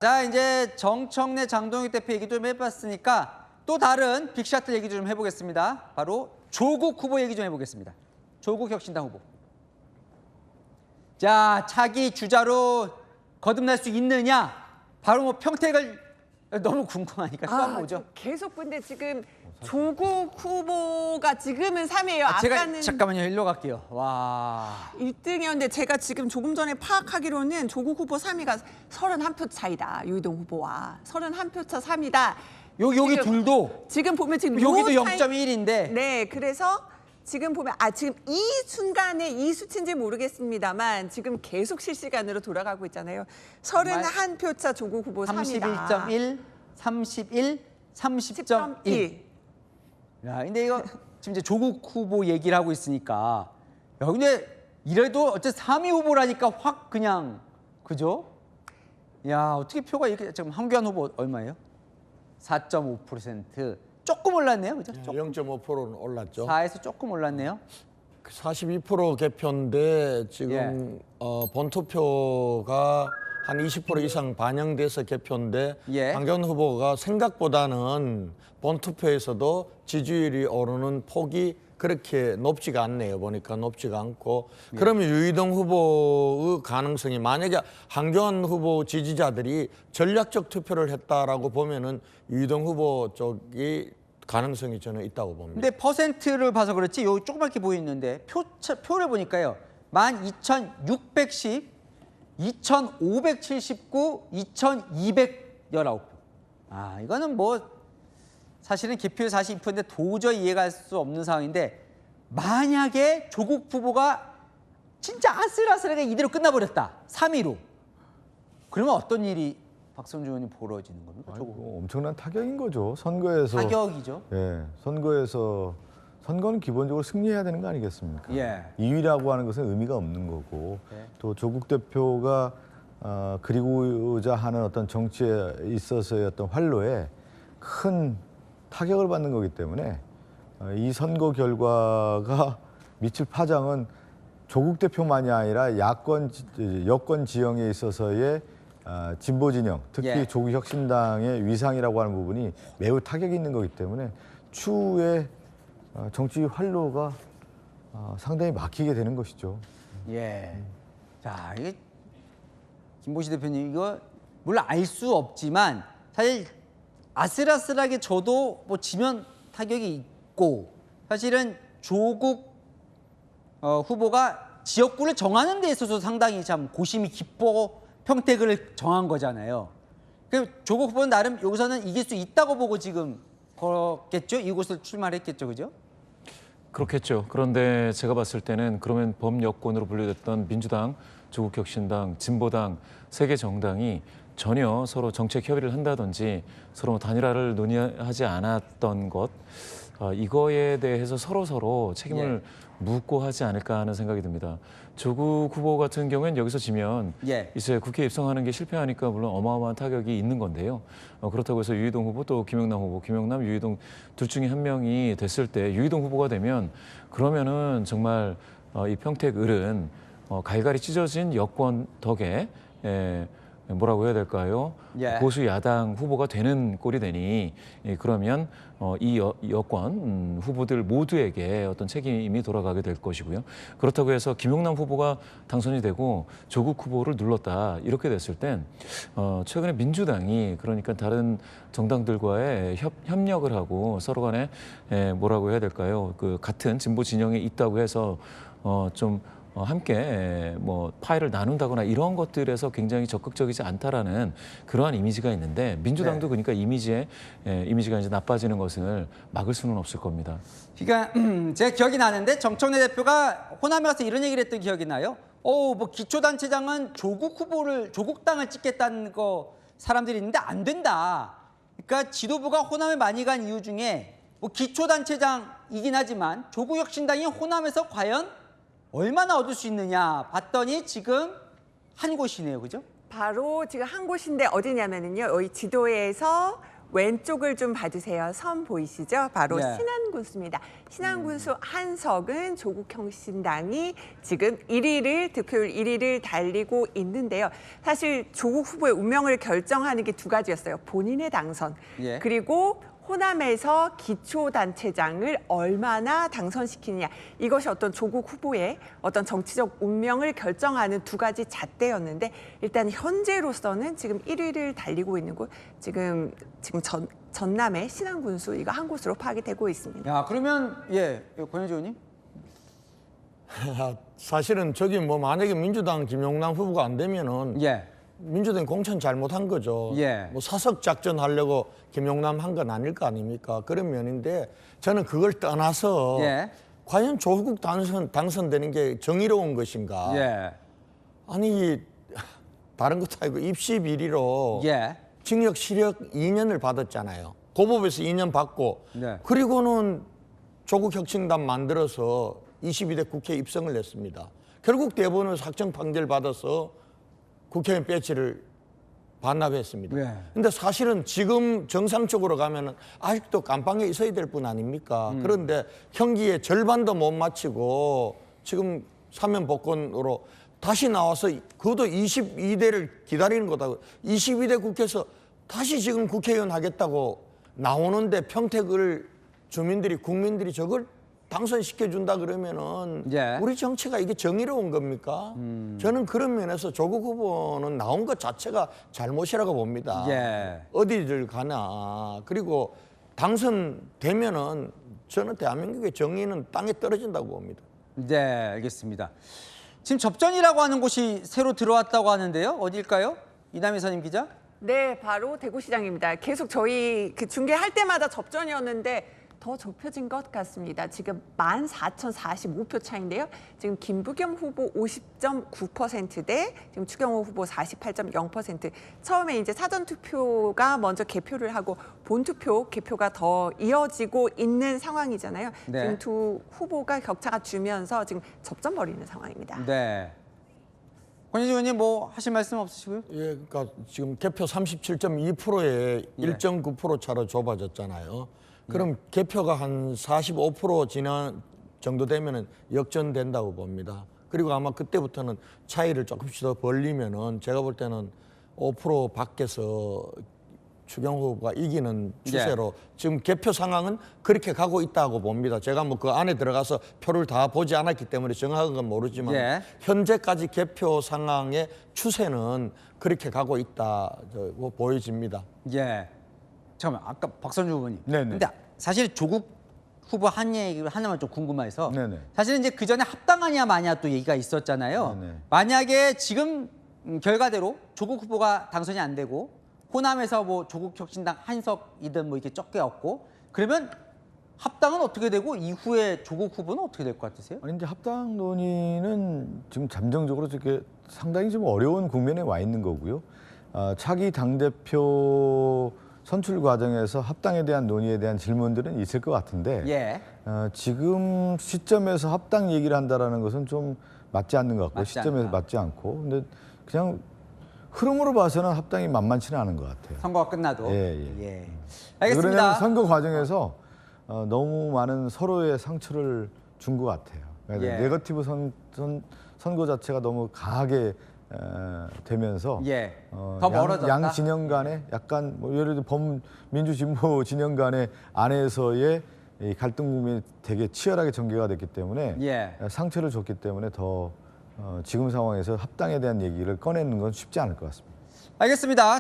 자, 이제 정청래, 장동익 대표 얘기 좀 해봤으니까 또 다른 빅샷들 얘기 좀 해보겠습니다. 바로 조국 후보 얘기 좀 해보겠습니다. 조국 혁신당 후보. 자, 차기 주자로 거듭날 수 있느냐? 바로 뭐 평택을 너무 궁금하니까 또 한번 보죠. 계속 근데 지금 조국 후보가 지금은 3위예요. 제가 아까는 잠깐만요. 일로 갈게요. 와. 1등이었는데 제가 지금 조금 전에 파악하기로는 조국 후보 3위가 31표 차이다. 유이동 후보와 31표 차 3위다. 여기 둘도 지금 보면 지금 여기도 요 차이- 0.1인데 네, 그래서 지금 보면 지금 이 순간에 이 수치인지 모르겠습니다만 지금 계속 실시간으로 돌아가고 있잖아요. 31표 차 조국 후보 3위다. 31.1, 31, 30.1. 야, 근데 이거 지금 이제 조국 후보 얘기를 하고 있으니까 야, 근데 이래도 어쨌든 3위 후보라니까 확 그냥 그죠? 야, 어떻게 표가 이렇게 지금 황교안 후보 얼마예요? 4.5%. 조금 올랐네요. 그죠? 0.5%는 올랐죠. 4에서 조금 올랐네요. 42% 개표인데 지금 본투표가 한 20% 이상 반영돼서 개표인데 예. 황교안 후보가 생각보다는 본투표에서도 지지율이 오르는 폭이 그렇게 높지가 않네요. 보니까 높지가 않고 그러면 유이동 후보의 가능성이 만약에 황교안 후보 지지자들이 전략적 투표를 했다라고 보면은 유이동 후보 쪽이 가능성이 저는 있다고 봅니다. 근데 퍼센트를 봐서 그렇지 여기 조그맣게 보이는데 표를 보니까요. 12,610, 2,579, 2,219표. 아, 이거는 뭐 사실은 개표율 42%인데 도저히 이해갈 수 없는 상황인데 만약에 조국 후보가 진짜 아슬아슬하게 이대로 끝나버렸다. 3위로. 그러면 어떤 일이 박성준 의원님 벌어지는 겁니까? 조국 후보. 엄청난 타격인 거죠. 선거에서. 타격이죠. 예, 선거는 기본적으로 승리해야 되는 거 아니겠습니까? 예. 2위라고 하는 것은 의미가 없는 거고 네. 또 조국 대표가 그리고자 하는 어떤 정치에 있어서의 어떤 활로에 큰 타격을 받는 거기 때문에 이 선거 결과가 미칠 파장은 조국 대표만이 아니라 여권 지형에 있어서의 진보 진영, 특히 예. 조국 혁신당의 위상이라고 하는 부분이 매우 타격이 있는 거기 때문에 추후에 정치 활로가 상당히 막히게 되는 것이죠. 예. 자, 이게 김보시 대표님 이거 물론 알 수 없지만 사실 아슬아슬하게 저도 뭐 지면 타격이 있고 사실은 조국 후보가 지역구를 정하는 데 있어서 상당히 참 고심이 깊고 평택을 정한 거잖아요. 그 조국 후보는 나름 여기서는 이길 수 있다고 보고 지금 걸었겠죠? 이곳을 출마했겠죠, 그죠? 그렇겠죠. 그런데 제가 봤을 때는 그러면 범여권으로 분류됐던 민주당, 조국혁신당, 진보당 세 개 정당이 전혀 서로 정책 협의를 한다든지 서로 단일화를 논의하지 않았던 것 이거에 대해서 서로 책임을 묻고 하지 않을까 하는 생각이 듭니다. 조국 후보 같은 경우에는 여기서 지면 예. 이제 국회 입성하는 게 실패하니까 물론 어마어마한 타격이 있는 건데요. 그렇다고 해서 유이동 후보 또 김영남 후보, 김영남, 유이동 둘 중에 한 명이 됐을 때 유이동 후보가 되면 그러면은 정말 이 평택을은 갈갈이 찢어진 여권 덕에 뭐라고 해야 될까요? 예. 보수 야당 후보가 되는 꼴이 되니 그러면 이 여권 후보들 모두에게 어떤 책임이 돌아가게 될 것이고요. 그렇다고 해서 김용남 후보가 당선이 되고 조국 후보를 눌렀다 이렇게 됐을 땐 최근에 민주당이 그러니까 다른 정당들과의 협력을 하고 서로 간에 뭐라고 해야 될까요? 그 같은 진보 진영에 있다고 해서 좀 함께 뭐 파일을 나눈다거나 이런 것들에서 굉장히 적극적이지 않다라는 그러한 이미지가 있는데 민주당도 그러니까 이미지가 이제 나빠지는 것을 막을 수는 없을 겁니다. 그러니까 제가 기억이 나는데 정청래 대표가 호남에 와서 이런 얘기를 했던 기억이 나요. 뭐 기초단체장은 조국 당을 찍겠다는 거 사람들이 있는데 안 된다. 그러니까 지도부가 호남에 많이 간 이유 중에 뭐 기초단체장이긴 하지만 조국혁신당이 호남에서 과연 얼마나 얻을 수 있느냐 봤더니 지금 한 곳이네요, 그죠? 바로 지금 한 곳인데 어디냐면은요. 여기 지도에서 왼쪽을 좀 봐주세요. 선 보이시죠? 바로 네. 신안군수입니다. 신안군수 한석은 조국혁신당이 지금 1위를 득표율 1위를 달리고 있는데요. 사실 조국 후보의 운명을 결정하는 게 두 가지였어요. 본인의 당선 예. 그리고 호남에서 기초단체장을 얼마나 당선시키느냐. 이것이 어떤 조국 후보의 어떤 정치적 운명을 결정하는 두 가지 잣대였는데 일단 현재로서는 지금 1위를 달리고 있는 곳 지금 전남의 신안군수 이거 한 곳으로 파악이 되고 있습니다. 야, 그러면 권현주 의원님? 사실은 저기 뭐 만약에 민주당 김용남 후보가 안 되면은 예. 민주당이 공천 잘못한 거죠. 예. 뭐 사석 작전 하려고 김용남 한 건 아닐 거 아닙니까? 그런 면인데 저는 그걸 떠나서 예. 과연 조국 당선되는 게 정의로운 것인가? 예. 아니 다른 것도 아니고 입시 비리로 예. 징역 실역 2년을 받았잖아요. 고법에서 2년 받고 네. 그리고는 조국 혁신당 만들어서 22대 국회에 입성을 했습니다. 결국 대법원에서 확정 판결 받아서 국회의원 배지를 반납했습니다. 네. 근데 사실은 지금 정상적으로 가면은 아직도 감방에 있어야 될 뿐 아닙니까? 그런데 형기의 절반도 못 마치고 지금 사면 복권으로 다시 나와서 그것도 22대를 기다리는 거다고. 22대 국회에서 다시 지금 국회의원 하겠다고 나오는데 평택을 주민들이 국민들이 저걸 당선시켜준다 그러면은 예. 우리 정치가 이게 정의로운 겁니까? 저는 그런 면에서 조국 후보는 나온 것 자체가 잘못이라고 봅니다. 예. 어디를 가나. 그리고 당선되면은 저는 대한민국의 정의는 땅에 떨어진다고 봅니다. 네, 알겠습니다. 지금 접전이라고 하는 곳이 새로 들어왔다고 하는데요. 어딜까요? 이남희 선임 기자? 네, 바로 대구시장입니다. 계속 저희 중계할 때마다 접전이었는데 더 좁혀진 것 같습니다. 지금 14,045표 차인데요. 지금 김부겸 후보 50.9%대 지금 추경호 후보 48.0%. 처음에 이제 사전 투표가 먼저 개표를 하고 본투표 개표가 더 이어지고 있는 상황이잖아요. 네. 지금 두 후보가 격차가 주면서 지금 접전 벌이는 상황입니다. 네. 권현주 의원님 뭐 하실 말씀 없으시고요? 예, 그러니까 지금 개표 37.2%에 예. 1.9% 차로 좁아졌잖아요. 그럼 개표가 한 45% 지난 정도 되면은 역전된다고 봅니다. 그리고 아마 그때부터는 차이를 조금씩 더 벌리면은 제가 볼 때는 5% 밖에서 추경호 후보가 이기는 추세로 지금 개표 상황은 그렇게 가고 있다고 봅니다. 제가 뭐 그 안에 들어가서 표를 다 보지 않았기 때문에 정확한 건 모르지만 예. 현재까지 개표 상황의 추세는 그렇게 가고 있다고 보여집니다. 예. 잠깐만, 아까 박선주 후보님. 네네. 근데 사실 조국 후보 한 얘기 하나만 좀 궁금해서. 네네. 사실은 이제 그 전에 합당하냐 마냐 또 얘기가 있었잖아요. 네네. 만약에 지금 결과대로 조국 후보가 당선이 안 되고 호남에서 뭐 조국 혁신당 한석이든 뭐 이렇게 적게 얻고 그러면 합당은 어떻게 되고 이후에 조국 후보는 어떻게 될 것 같으세요? 아니, 이제 합당 논의는 지금 잠정적으로 이렇게 상당히 좀 어려운 국면에 와 있는 거고요. 차기 당대표 선출 과정에서 합당에 대한 논의에 대한 질문들은 있을 것 같은데 예. 지금 시점에서 합당 얘기를 한다라는 것은 좀 맞지 않는 것 같고 맞지 시점에서 않다. 맞지 않고 근데 그냥 흐름으로 봐서는 합당이 만만치는 않은 것 같아요. 선거가 끝나도. 예. 알겠습니다. 왜냐하면 선거 과정에서 너무 많은 서로의 상처를 준 것 같아요. 그러니까 예. 네거티브 선거 자체가 너무 강하게 되면서 예. 더 멀어졌다. 양 진영 간에 약간 뭐 예를 들어 범민주 진보 진영 간의 안에서의 이 갈등 국면이 되게 치열하게 전개가 됐기 때문에 예. 상처를 줬기 때문에 더 지금 상황에서 합당에 대한 얘기를 꺼내는 건 쉽지 않을 것 같습니다. 알겠습니다.